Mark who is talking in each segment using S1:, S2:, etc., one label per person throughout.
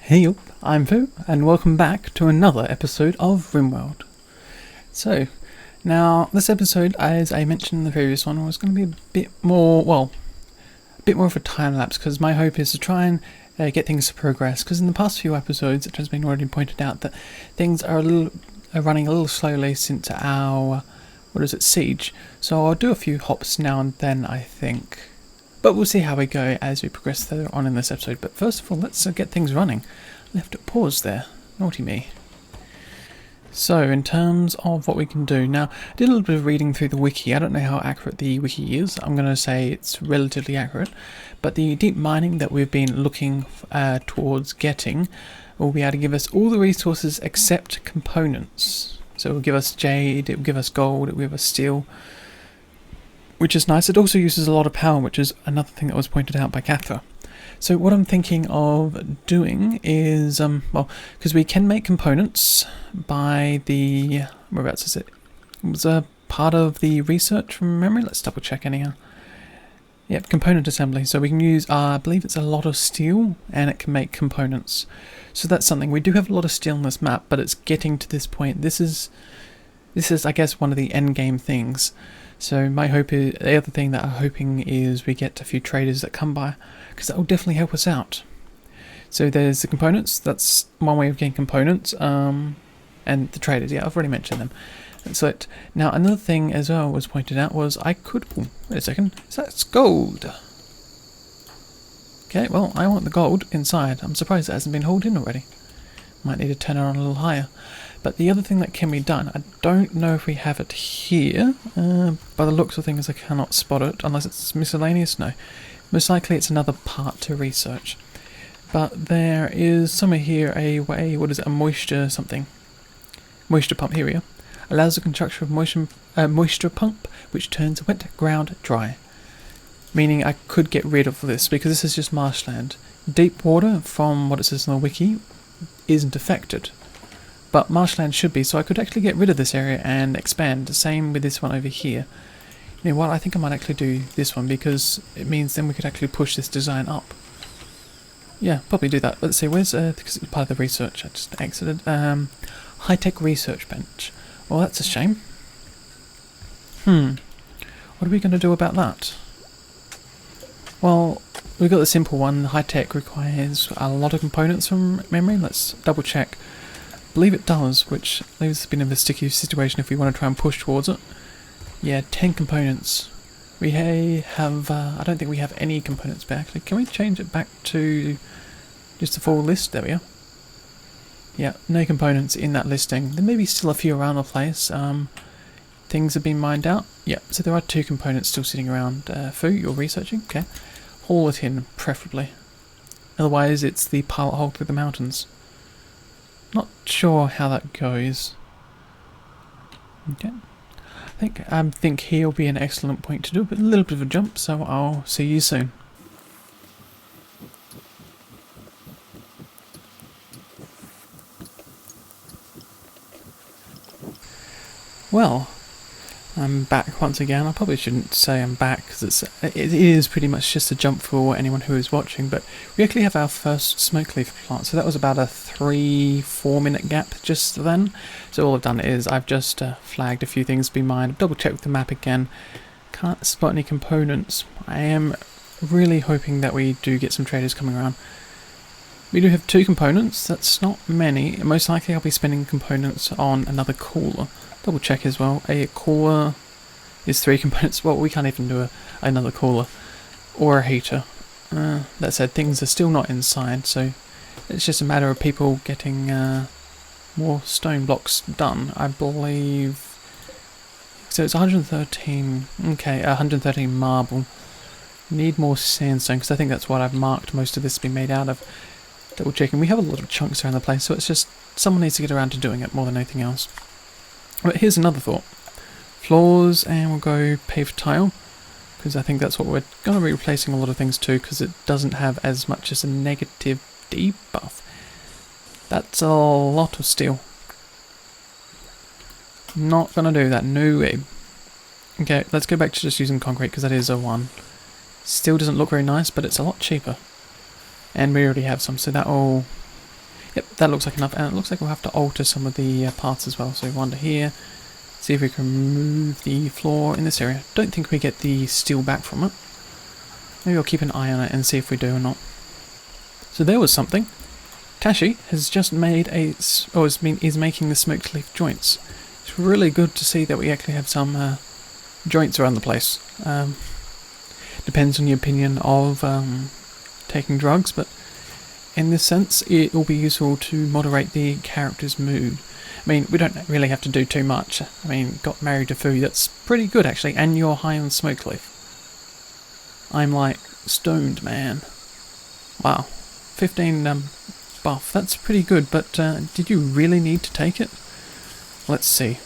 S1: Hey up, I'm Fu, and welcome back to another episode of RimWorld. So, now this episode, as I mentioned in the previous one, was going to be a bit more of a time lapse, because my hope is to try and get things to progress, because in the past few episodes it has been already pointed out that things are running a little slowly since our, siege, so I'll do a few hops now and then, I think. But we'll see how we go as we progress further on in this episode. But first of all, let's get things running. Left it paused there. Naughty me. So, in terms of what we can do. Now, I did a little bit of reading through the wiki. I don't know how accurate the wiki is. I'm going to say it's relatively accurate. But the deep mining that we've been looking towards getting will be able to give us all the resources except components. So it will give us jade, it will give us gold, it will give us steel, which is nice. It also uses a lot of power, which is another thing that was pointed out by Cathra. So what I'm thinking of doing is, because we can make components by the, whereabouts is it? It was a part of the research from memory. Let's double check anyhow. Yep, component assembly. So we can use, I believe it's a lot of steel, and it can make components. So that's something. We do have a lot of steel on this map, but it's getting to this point. This is, I guess, one of the end game things. So my hope is, the other thing that I'm hoping is we get a few traders that come by, because that will definitely help us out. So there's the components, that's one way of getting components, and the traders, yeah, I've already mentioned them. So now another thing as well was pointed out was I could, wait a second, so that's gold. Okay, well I want the gold inside. I'm surprised it hasn't been hauled in already. Might need to turn it on a little higher. But the other thing that can be done, I don't know if we have it here. By the looks of things, I cannot spot it, unless it's miscellaneous. No. Most likely it's another part to research. But there is somewhere here a way, a moisture something. Moisture pump, here we are. Allows the construction of moisture pump, which turns wet ground dry. Meaning I could get rid of this, because this is just marshland. Deep water, from what it says on the wiki, isn't affected. But marshland should be, so I could actually get rid of this area and expand. Same with this one over here. You know what, I think I might actually do this one, because it means then we could actually push this design up. Yeah, probably do that. Let's see, where's, because it's part of the research, I just exited. High-tech research bench. Well, that's a shame. What are we going to do about that? Well, we've got the simple one. High-tech requires a lot of components from memory. Let's double check. I believe it does, which leaves us in a bit of a sticky situation if we want to try and push towards it. Yeah, 10 components. We have, I don't think we have any components back. Actually, can we change it back to just a full list? There we are. Yeah, no components in that listing. There may be still a few around the place. Things have been mined out. Yeah, so there are 2 components still sitting around. Fu, you're researching? Okay. Haul it in, preferably. Otherwise, it's the pilot hole through the mountains. Not sure how that goes. Okay. I think here will be an excellent point to do a little bit of a jump, so I'll see you soon. Well, I'm back once again. I probably shouldn't say I'm back, because it is pretty much just a jump for anyone who is watching, but we actually have our first smoke leaf plant, so that was about a 3-4 minute gap just then. So all I've done is I've just flagged a few things to be mined, double checked the map again, can't spot any components. I am really hoping that we do get some traders coming around. We do have 2 components, that's not many. Most likely I'll be spending components on another cooler. Double check as well, a cooler is 3 components. Well, we can't even do another cooler or a heater. That said, things are still not inside, so it's just a matter of people getting more stone blocks done, I believe. So it's 113, okay, 113 marble. Need more sandstone, because I think that's what I've marked most of this to be made out of. Double checking, we have a lot of chunks around the place, so it's just someone needs to get around to doing it more than anything else. But here's another thought. Floors, and we'll go paved tile, because I think that's what we're going to be replacing a lot of things too, because it doesn't have as much as a negative debuff. That's a lot of steel. Not going to do that, no way. Okay, let's go back to just using concrete, because that is a 1. Still doesn't look very nice, but it's a lot cheaper. And we already have some, so that will Yep, that looks like enough, and it looks like we'll have to alter some of the parts as well. So wander here, see if we can remove the floor in this area. Don't think we get the steel back from it. Maybe I'll keep an eye on it and see if we do or not. So there was something. Tashi has just made is making the smoked leaf joints. It's really good to see that we actually have some joints around the place. Depends on your opinion of taking drugs, but in this sense it will be useful to moderate the character's mood. I mean, we don't really have to do too much. I mean, got married to food, that's pretty good actually, and you're high on smoked leaf. I'm like stoned, man. Wow. 15 buff, that's pretty good, but did you really need to take it? Let's see.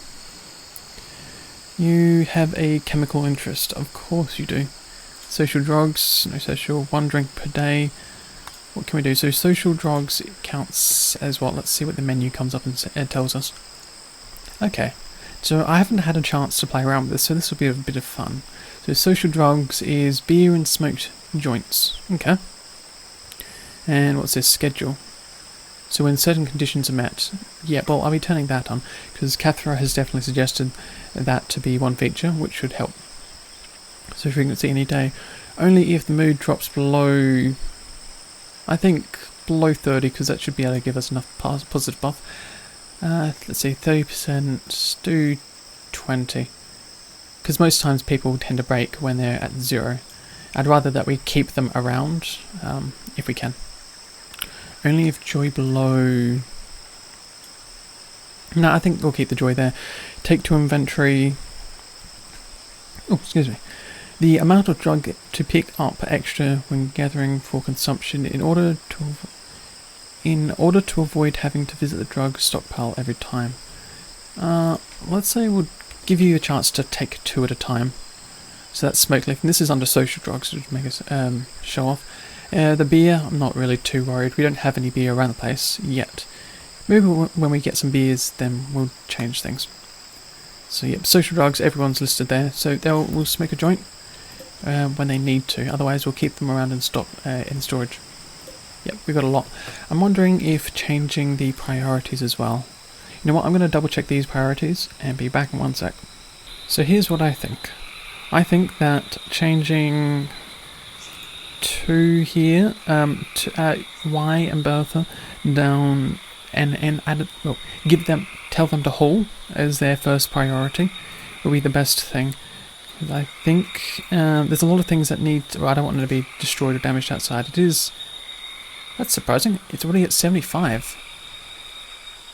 S1: You have a chemical interest, of course you do. Social drugs, no social, 1 drink per day. What can we do? So social drugs counts as what? Let's see what the menu comes up and tells us. Okay, so I haven't had a chance to play around with this, so this will be a bit of fun. So social drugs is beer and smoked joints. Okay. And what's this? Schedule. So when certain conditions are met. Yeah, well, I'll be turning that on, because Cathra has definitely suggested that to be one feature, which should help. So frequency any day. Only if the mood drops below, I think below 30, because that should be able to give us enough positive buff. Let's see, 30%, do 20. Because most times people tend to break when they're at 0. I'd rather that we keep them around, if we can. Only if joy below... No, I think we'll keep the joy there. Take to inventory... Oh, excuse me. The amount of drug to pick up extra when gathering for consumption in order to avoid having to visit the drug stockpile every time. Let's say we'll give you a chance to take 2 at a time. So that's smoke leaf, and this is under social drugs, which make us show off. The beer, I'm not really too worried. We don't have any beer around the place yet. Maybe when we get some beers, then we'll change things. So yep, social drugs, everyone's listed there. So we'll smoke a joint when they need to. Otherwise, we'll keep them around in stock in storage. Yep, we've got a lot. I'm wondering if changing the priorities as well. You know what? I'm going to double check these priorities and be back in 1 sec. So here's what I think. I think that changing to here, to Y and Bertha down and add it, well, tell them to haul as their first priority will be the best thing. I think there's a lot of things that need. Well, I don't want them to be destroyed or damaged outside. That's surprising. It's already at 75.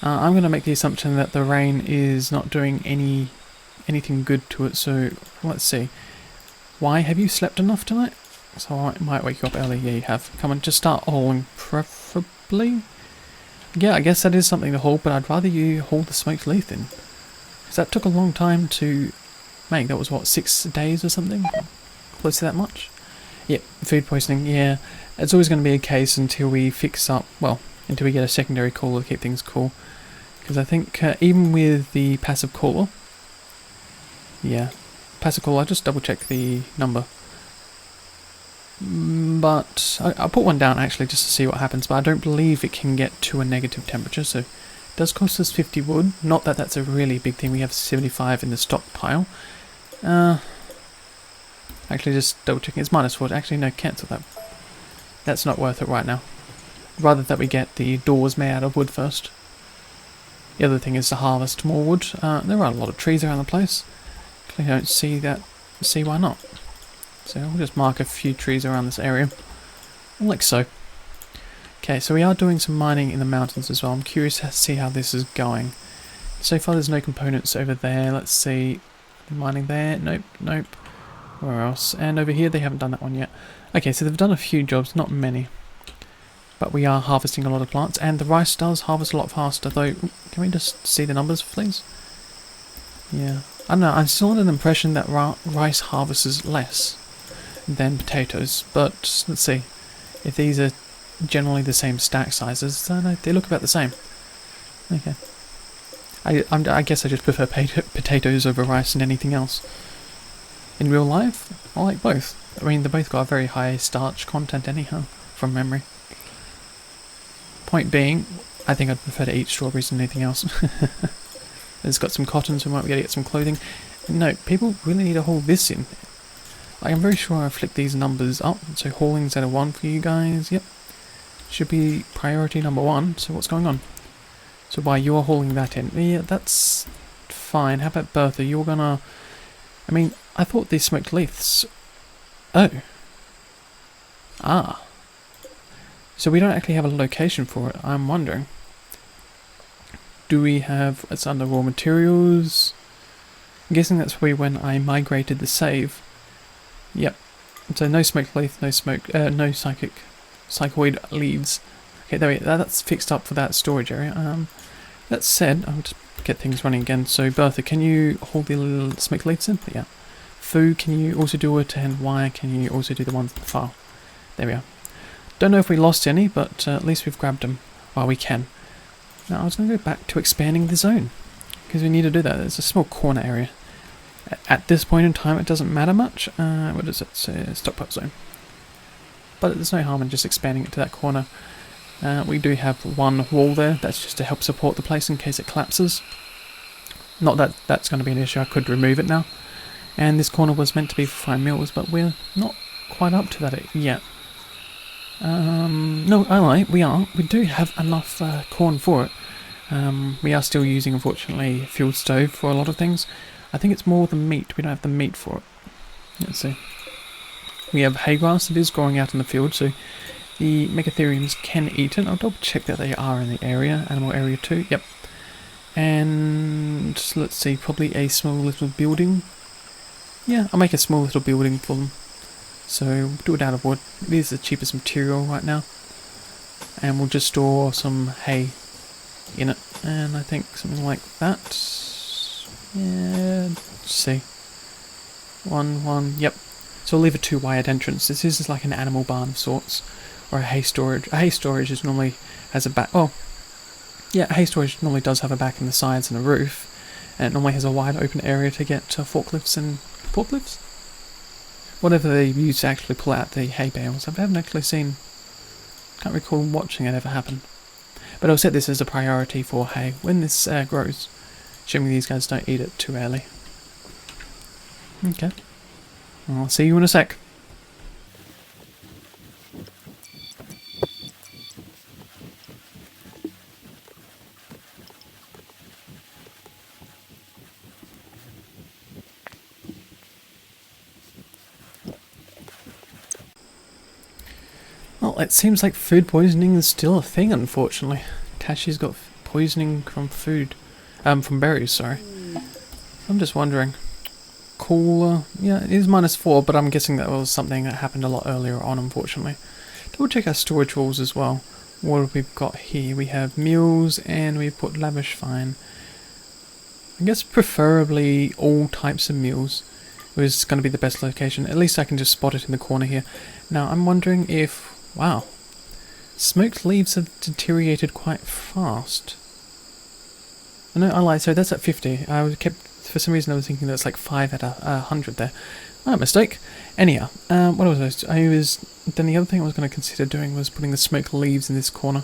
S1: I'm going to make the assumption that the rain is not doing anything good to it. So let's see. Why have you slept enough tonight? So I might wake you up early. Yeah, you have. Come on, just start hauling, preferably. Yeah, I guess that is something to haul, but I'd rather you haul the smoked leaf in, because that took a long time to make. That was what, 6 days or something? Close to that much? Yep, food poisoning. Yeah, it's always going to be a case until we fix up. Well, until we get a secondary cooler to keep things cool. Because I think even with the passive cooler, yeah, passive cooler. I just double check the number. But I'll put one down actually just to see what happens, but I don't believe it can get to a negative temperature, so it does cost us 50 wood. Not that that's a really big thing. We have 75 in the stockpile. Actually just double checking, it's -4. Actually no, cancel that. That's not worth it right now. Rather that we get the doors made out of wood first. The other thing is to harvest more wood. There are a lot of trees around the place. I don't see why not. So we'll just mark a few trees around this area, like so. Okay, so we are doing some mining in the mountains as well. I'm curious to see how this is going. So far there's no components over there. Let's see, mining there, nope. Where else? And over here they haven't done that one yet. Okay, so they've done a few jobs, not many. But we are harvesting a lot of plants, and the rice does harvest a lot faster, though. Can we just see the numbers, please? Yeah. I don't know, I'm still under the impression that rice harvests less than potatoes, but let's see. If these are generally the same stack sizes, then they look about the same. Okay. I guess I just prefer potatoes over rice and anything else. In real life, I like both. I mean, they both got a very high starch content anyhow, from memory. Point being, I think I'd prefer to eat strawberries than anything else. It's got some cotton, so we might be able to get some clothing. No, people really need to haul this in. Like, I'm very sure I flicked these numbers up. So hauling's at a 1 for you guys. Yep. Should be priority number 1. So what's going on? So why you're hauling that in? Yeah, that's fine. How about Bertha? You're gonna... I mean, I thought these smoked leaves... Oh. Ah. So we don't actually have a location for it. I'm wondering. Do we have... It's under raw materials. I'm guessing that's probably when I migrated the save. Yep. So no smoked leaf, no psychoid leaves. Okay, there we go. That's fixed up for that storage area. That said, I'll just get things running again. So Bertha, can you hold the little smoked leaves in? Yeah. Foo, can you also do it? And Y, can you also do the ones in the file? There we are. Don't know if we lost any, but at least we've grabbed them while we can. Now I was going to go back to expanding the zone, because we need to do that. There's a small corner area. At this point in time, it doesn't matter much. What does it say? Stockpile zone. But there's no harm in just expanding it to that corner. We do have one wall there. That's just to help support the place in case it collapses. Not that that's going to be an issue. I could remove it now. And this corner was meant to be for frying meals, but we're not quite up to that yet. No, I lie. We are. We do have enough corn for it. We are still using, unfortunately, a fuel stove for a lot of things. I think it's more the meat. We don't have the meat for it. Let's see. We have hay grass that is growing out in the field, so the megatheriums can eat it. I'll double check that they are in the area. Animal area 2. Yep. And let's see, probably a small little building. Yeah, I'll make a small little building for them. So do it out of wood. It is the cheapest material right now. And we'll just store some hay in it. And I think something like that. Yeah, let's see. One, yep. So I'll leave a 2 wired entrance. This is like an animal barn of sorts. Or a hay storage. A hay storage is normally has a back. Oh, yeah, a hay storage normally does have a back in the sides and a roof. And it normally has a wide open area to get forklifts and... Forklifts? Whatever they use to actually pull out the hay bales. I haven't actually seen... Can't recall watching it ever happen. But I'll set this as a priority for hay when this grows. Assuming these guys don't eat it too early. Okay. I'll see you in a sec. Well, it seems like food poisoning is still a thing, unfortunately. Tashi's got poisoning from food. From berries, sorry. I'm just wondering. Cooler. Yeah, it is -4, but I'm guessing that was something that happened a lot earlier on, unfortunately. Double check our storage rules as well. What have we got here? We have meals, and we've put lavish fine. I guess preferably all types of meals was going to be the best location. At least I can just spot it in the corner here. Now, I'm wondering if... Wow. Smoked leaves have deteriorated quite fast. No, I lied. So that's at 50. For some reason I was thinking that's like 5 at 100 there. My mistake. Anyhow, what was I? Then the other thing I was going to consider doing was putting the smoked leaves in this corner.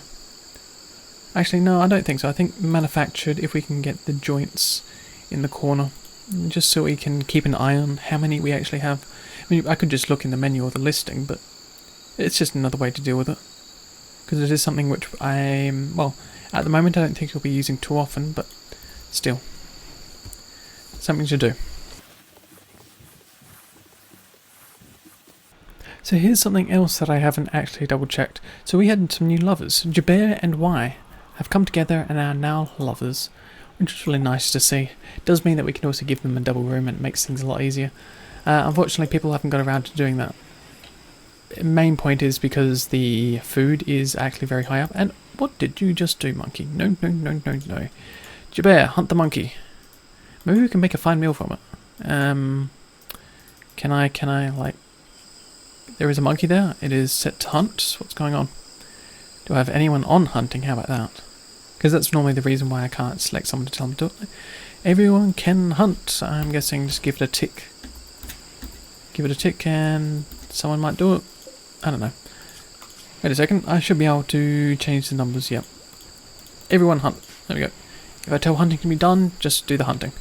S1: Actually, no, I don't think so. I think manufactured, if we can get the joints in the corner, just so we can keep an eye on how many we actually have. I mean, I could just look in the menu or the listing, but it's just another way to deal with it. Because it is something which well, at the moment I don't think you'll be using too often, but still, something to do. So here's something else that I haven't actually double checked. So we had some new lovers. Jabir and Y have come together and are now lovers, which is really nice to see. It does mean that we can also give them a double room and it makes things a lot easier. Unfortunately, people haven't got around to doing that. Main point is because the food is actually very high up. And what did you just do, monkey? No. Jabir, hunt the monkey. Maybe we can make a fine meal from it. Can I, like... There is a monkey there. It is set to hunt. What's going on? Do I have anyone on hunting? How about that? Because that's normally the reason why I can't select someone to tell them to do it. Everyone can hunt. I'm guessing just give it a tick. Give it a tick and someone might do it. I don't know. Wait a second. I should be able to change the numbers. Yep. everyone hunt. There we go. If I tell hunting can be done, just do the hunting.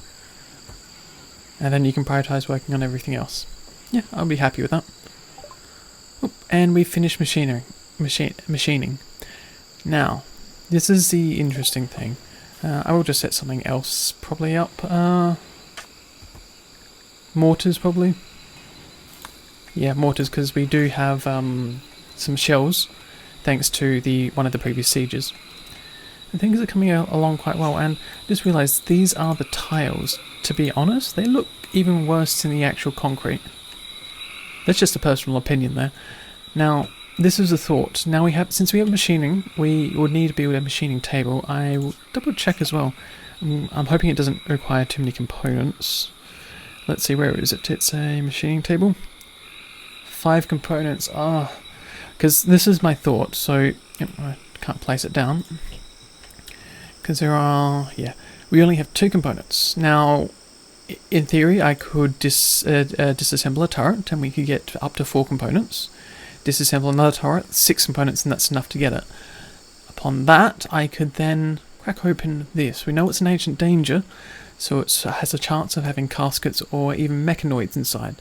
S1: And then you can prioritize working on everything else. Yeah, I'll be happy with that. Oop, and we finished machining. Now, this is the interesting thing. I will just set something else probably up. Mortars probably. Yeah, mortars, because we do have some shells, thanks to one of the previous sieges. And things are coming along quite well, and just realised these are the tiles. To be honest, they look even worse than the actual concrete. That's just a personal opinion there. Now, this is a thought. Now since we have machining, we would need to build a machining table. I will double check as well. I'm hoping it doesn't require too many components. Let's see, where is it? It's a machining table. 5 components. Because this is my thought. So I can't place it down because there are. Yeah, we only have 2 components now. In theory, I could disassemble a turret, and we could get up to 4 components. Disassemble another turret, 6 components, and that's enough to get it. Upon that, I could then crack open this. We know it's an ancient danger, so it has a chance of having caskets or even mechanoids inside.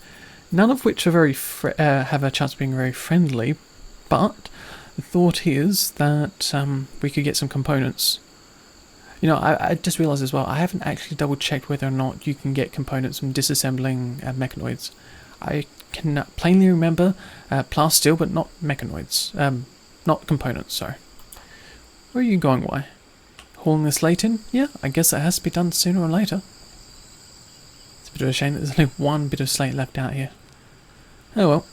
S1: None of which are have a chance of being very friendly, but the thought is that we could get some components. You know, I just realised as well, I haven't actually double checked whether or not you can get components from disassembling mechanoids. I can plainly remember plasteel, but not mechanoids. Not components, sorry. Where are you going, why? Hauling the slate in? Yeah, I guess that has to be done sooner or later. It's a bit of a shame that there's only one bit of slate left out here. Oh well.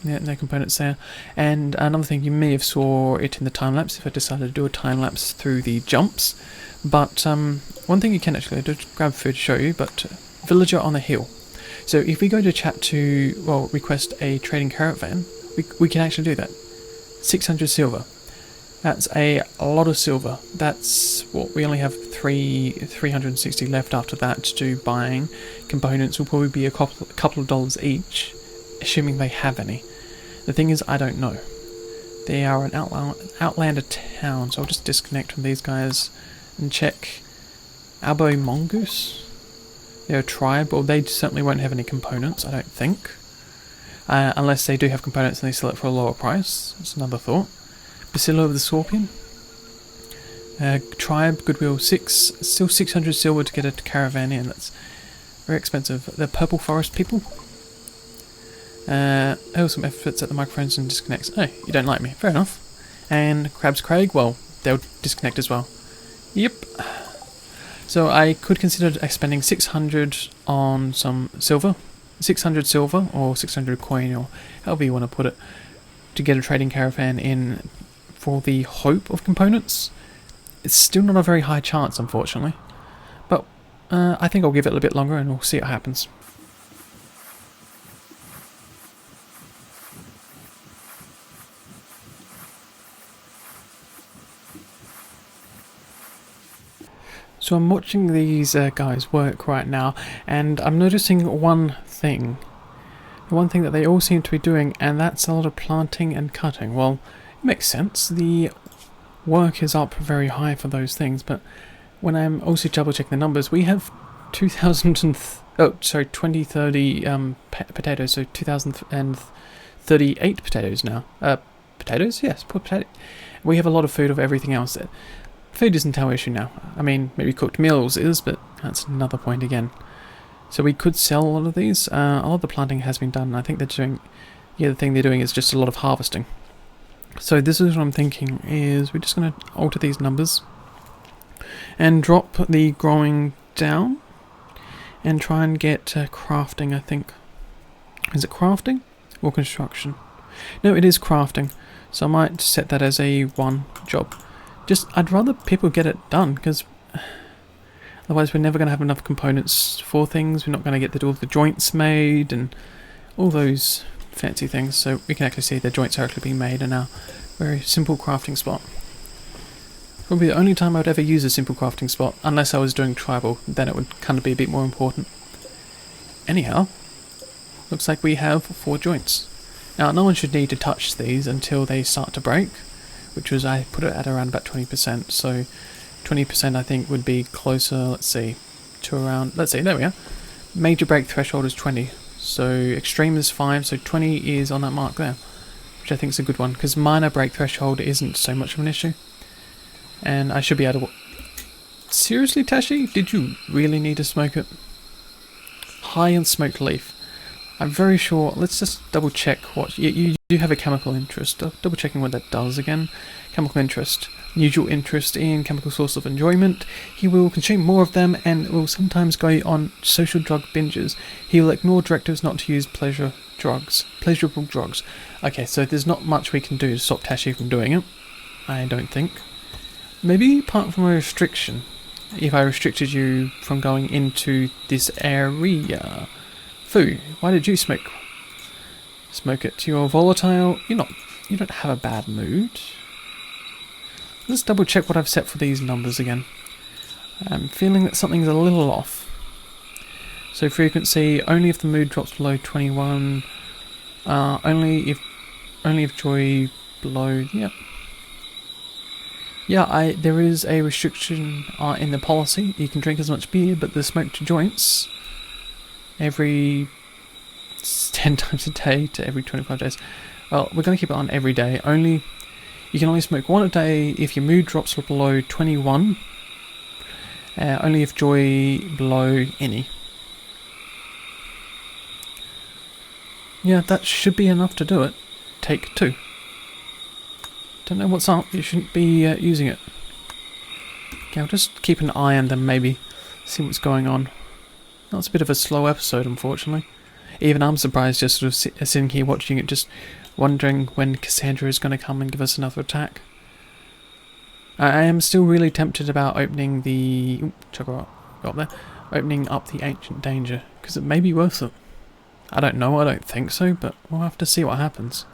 S1: Yeah, no components there. And another thing, you may have saw it in the time-lapse if I decided to do a time-lapse through the jumps. But one thing you can actually do, grab food to show you, but villager on the hill. So if we go to chat to, well, request a trading caravan, we can actually do that. 600 silver. That's a lot of silver. That's what we only have 360 left after that to do buying. Components will probably be a couple of dollars each, assuming they have any. The thing is, I don't know. They are an outlander town, so I'll just disconnect from these guys and check. Abo Mongoose? They're a tribe, well, they certainly won't have any components, I don't think. Unless they do have components and they sell it for a lower price. That's another thought. Bacillo of the Scorpion. Tribe, Goodwill 6. Still 600 silver to get a caravan in. That's very expensive. The Purple Forest people. Some efforts at the microphones and disconnects. Oh, you don't like me. Fair enough. And Crab's Craig, well, they'll disconnect as well. Yep. So I could consider spending 600 on some silver. 600 silver, or 600 coin, or however you want to put it, to get a trading caravan in for the hope of components. It's still not a very high chance, unfortunately. But I think I'll give it a little bit longer and we'll see what happens. So I'm watching these guys work right now, and I'm noticing one thing. The one thing that they all seem to be doing, and that's a lot of planting and cutting. Well, it makes sense. The work is up very high for those things, but when I'm also double checking the numbers, we have 2030 potatoes, so 2038 potatoes now. Potatoes? Yes, potato. We have a lot of food of everything else. Food isn't our issue now. I mean, maybe cooked meals is, but that's another point again. So we could sell a lot of these. A lot of the planting has been done. I think they're doing, the thing they're doing is just a lot of harvesting. So this is what I'm thinking, is we're just going to alter these numbers and drop the growing down and try and get crafting, I think. Is it crafting or construction? No, it is crafting. So I might set that as a 1 job. I'd rather people get it done, because otherwise we're never going to have enough components for things. We're not going to get all the joints made and all those fancy things. So we can actually see the joints are actually being made in our very simple crafting spot. Probably the only time I would ever use a simple crafting spot, unless I was doing tribal, then it would kind of be a bit more important. Anyhow, looks like we have 4 joints. Now, no one should need to touch these until they start to break, which was, I put it at around about 20%. So 20% I think would be closer, let's see, to around, let's see, there we are. Major break threshold is 20. So extreme is 5, so 20 is on that mark there, which I think is a good one, because minor break threshold isn't so much of an issue. And I should be able to... Seriously, Tashi? Did you really need to smoke it? High in smoked leaf. I'm very sure... Let's just double check what... You do have a chemical interest. Double checking what that does again. Chemical interest. Unusual interest in chemical source of enjoyment. He will consume more of them and will sometimes go on social drug binges. He will ignore directives not to use pleasurable drugs. Okay, so there's not much we can do to stop Tashi from doing it. I don't think. Maybe apart from a restriction. If I restricted you from going into this area. Foo, why did you smoke it? You're volatile. You don't have a bad mood. Let's double check what I've set for these numbers again. I'm feeling that something's a little off. So frequency, only if the mood drops below 21. Only if joy below, yep. Yeah, there is a restriction in the policy. You can drink as much beer, but the smoked joints every 10 times a day to every 25 days. Well, we're going to keep it on every day. You can only smoke one a day if your mood drops below 21. Only if joy below any. Yeah, that should be enough to do it. Take 2. Don't know what's up, you shouldn't be using it. Okay, I'll just keep an eye on them, maybe. See what's going on. That's a bit of a slow episode, unfortunately. Even I'm surprised just sort of sitting here watching it, just wondering when Cassandra is going to come and give us another attack. I am still really tempted about opening the... Opening up the Ancient Danger, because it may be worth it. I don't know, I don't think so, but we'll have to see what happens.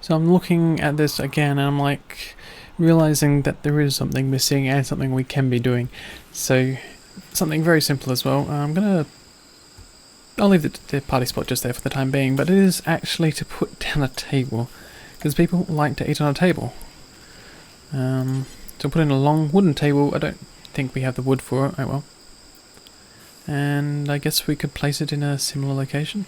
S1: So I'm looking at this again and I'm like realizing that there is something missing and something we can be doing. So something very simple as well. I'll leave the party spot just there for the time being, but it is actually to put down a table, because people like to eat on a table. So put in a long wooden table. I don't think we have the wood for it. Oh well. And I guess we could place it in a similar location.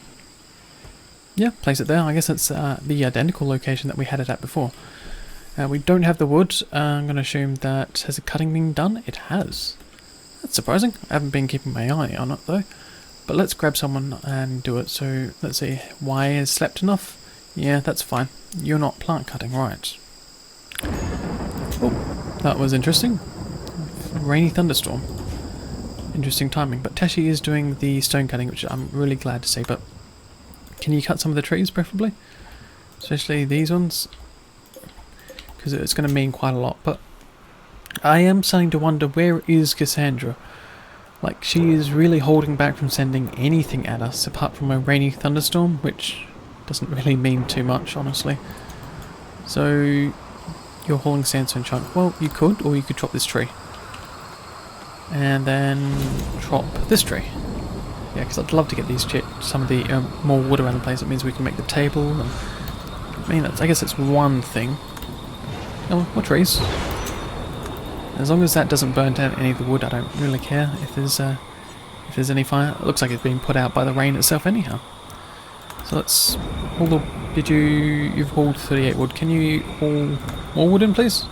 S1: Yeah, place it there. I guess it's the identical location that we had it at before. We don't have the wood. I'm going to assume that... Has the cutting been done? It has. That's surprising. I haven't been keeping my eye on it though. But let's grab someone and do it. So, let's see. Why has slept enough? Yeah, that's fine. You're not plant cutting, right. Oh, that was interesting. Rainy thunderstorm. Interesting timing. But Tashi is doing the stone cutting, which I'm really glad to see. But can you cut some of the trees, preferably? Especially these ones? Because it's going to mean quite a lot. But I am starting to wonder, where is Cassandra? Like, she is really holding back from sending anything at us, apart from a rainy thunderstorm, which doesn't really mean too much, honestly. So, you're hauling sandstone chunk. Well, you could, or you could chop this tree. And then chop this tree. Yeah, because I'd love to get these some of the more wood around the place. It means we can make the table. And, I mean, I guess it's one thing. Oh, more trees. As long as that doesn't burn down any of the wood, I don't really care if there's any fire. It looks like it's being put out by the rain itself anyhow. So let's haul the... You've hauled 38 wood. Can you haul more wood in, please?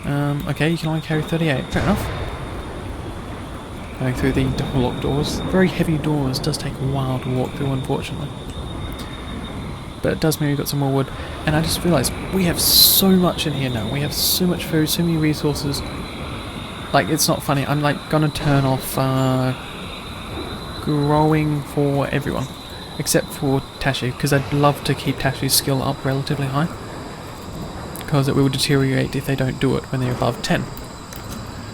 S1: Okay, you can only carry 38. Fair enough. Going through the double locked doors. Very heavy doors. Does take a while to walk through, unfortunately. But it does mean we've got some more wood. And I just realised we have so much in here now. We have so much food, so many resources. Like, it's not funny. I'm like gonna turn off growing for everyone. Except for Tashi, because I'd love to keep Tashi's skill up relatively high. because it will deteriorate if they don't do it when they're above 10.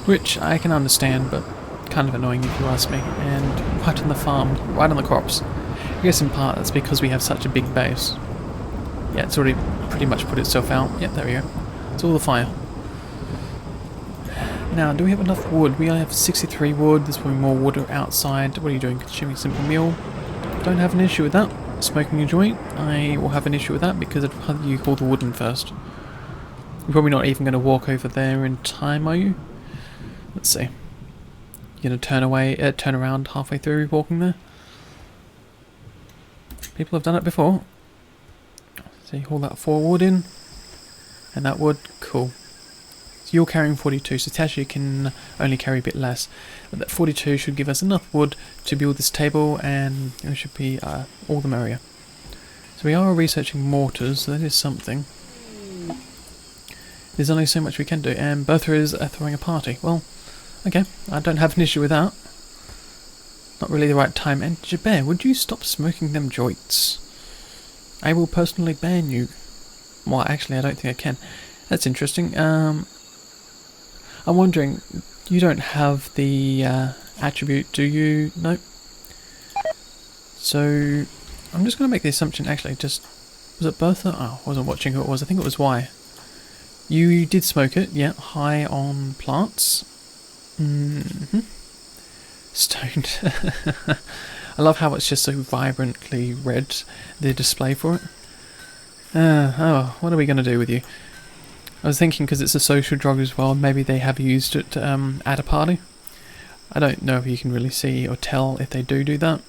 S1: Which I can understand, but kind of annoying if you ask me. And right on the farm, right on the crops. I guess in part that's because we have such a big base. Yeah, it's already pretty much put itself out. Yep, there we go. It's all the fire. Now, do we have enough wood? We only have 63 wood. There's probably more wood outside. What are you doing? Consuming simple meal? Don't have an issue with that. Smoking a joint? I will have an issue with that because I'd rather you haul the wood in first. You're probably not even going to walk over there in time, are you? Let's see. You're going to turn around halfway through walking there? People have done it before. So you haul that 4 wood in. And that wood, cool. So you're carrying 42, so Tashi can only carry a bit less. But that 42 should give us enough wood to build this table, and it should be all the merrier. So we are researching mortars, so that is something. There's only so much we can do, and Bertha is throwing a party. Well, okay, I don't have an issue with that. Not really the right time. And Jabir, would you stop smoking them joints? I will personally ban you. Well, actually, I don't think I can. That's interesting. I'm wondering, you don't have the attribute, do you? Nope. So, I'm just going to make the assumption, actually, was it Bertha? Oh, I wasn't watching who it was. I think it was Y. You did smoke it, yeah. High on plants. Stoned. I love how it's just so vibrantly red, the display for it. Oh, what are we going to do with you? I was thinking because it's a social drug as well, maybe they have used it at a party. I don't know if you can really see or tell if they do that.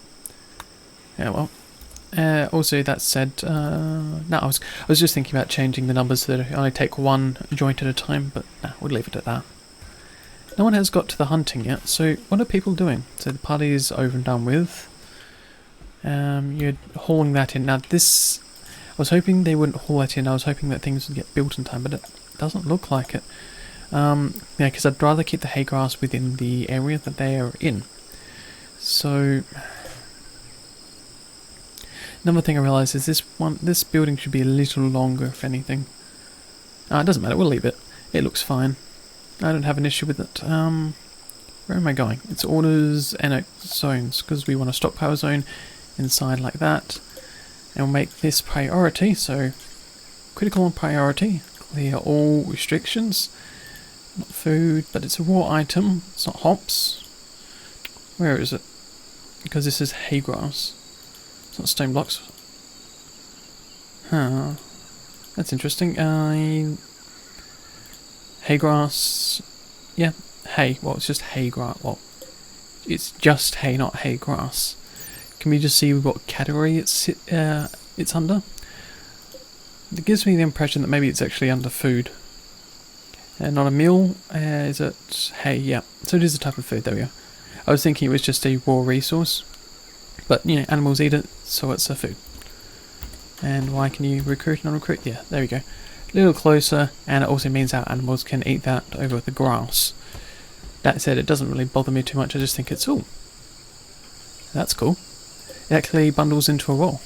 S1: Yeah, well. Also, that said, no, I was just thinking about changing the numbers so that I only take 1 joint at a time, but nah, we'll leave it at that. No one has got to the hunting yet, so what are people doing? So the party is over and done with. You're hauling that in. Now this, I was hoping they wouldn't haul that in. I was hoping that things would get built in time, but it doesn't look like it. Yeah, because I'd rather keep the hay grass within the area that they are in. So another thing I realised is this building should be a little longer, if anything. It doesn't matter. We'll leave it. It looks fine. I don't have an issue with it. Where am I going? It's orders and zones, because we want a stockpile zone inside like that. And we'll make this priority, so critical on priority. Clear all restrictions. Not food, but it's a raw item. It's not hops. Where is it? Because this is hay grass. It's not stone blocks. Huh. That's interesting. Hay grass. Yeah, hay. Well, it's just hay grass. Well, it's just hay, not hay grass. Can we just see what category it's under? It gives me the impression that maybe it's actually under food. Not a meal. Is it hay? Yeah. So it is a type of food. There we go. I was thinking it was just a raw resource. But, you know, animals eat it, so it's a food. And why can you recruit and non-recruit? Yeah, there we go. A little closer, and it also means our animals can eat that over the grass. That said, it doesn't really bother me too much. I just think it's, ooh, that's cool. It actually bundles into a roll.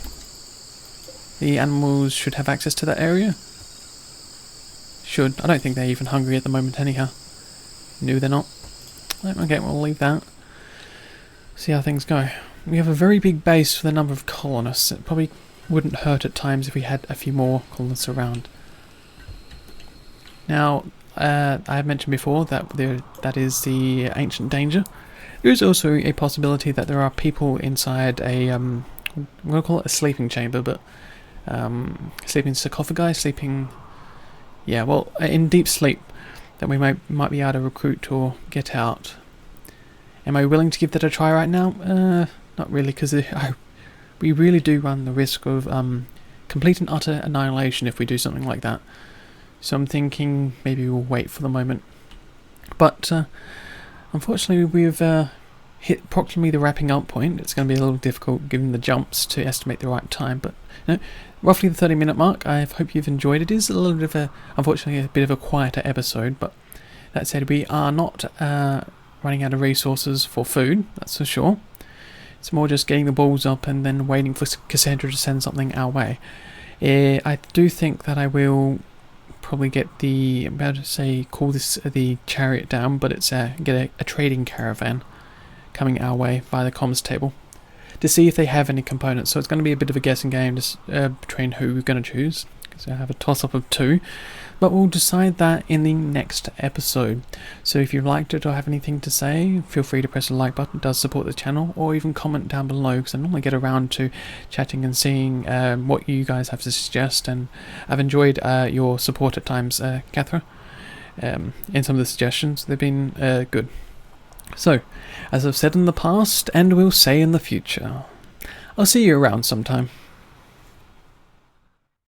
S1: The animals should have access to that area. Should. I don't think they're even hungry at the moment anyhow. No, they're not. Okay, we'll leave that. See how things go. We have a very big base for the number of colonists. It probably wouldn't hurt at times if we had a few more colonists around. Now, I have mentioned before that that is the ancient danger. There is also a possibility that there are people inside a, I'm going to call it a sleeping chamber, but sleeping sarcophagi, sleeping, yeah, well, in deep sleep, that we might be able to recruit or get out. Am I willing to give that a try right now? Not really, because we really do run the risk of complete and utter annihilation if we do something like that. So I'm thinking maybe we'll wait for the moment. But unfortunately we've hit approximately the wrapping up point. It's going to be a little difficult given the jumps to estimate the right time, but you know, roughly the 30-minute mark. I hope you've enjoyed it. It is a little bit of unfortunately a bit of a quieter episode, but that said, we are not running out of resources for food, that's for sure. It's more just getting the balls up and then waiting for Cassandra to send something our way. I do think that I will probably get the, I'm about to say, call this the chariot down, but it's get a trading caravan coming our way via the comms table to see if they have any components. So it's going to be a bit of a guessing game between who we're going to choose. So I have a toss-up of two, but we'll decide that in the next episode. So if you liked it or have anything to say, feel free to press the like button. It does support the channel, or even comment down below, because I normally get around to chatting and seeing what you guys have to suggest, and I've enjoyed your support at times, Catherine, in some of the suggestions. They've been good. So, as I've said in the past, and will say in the future, I'll see you around sometime.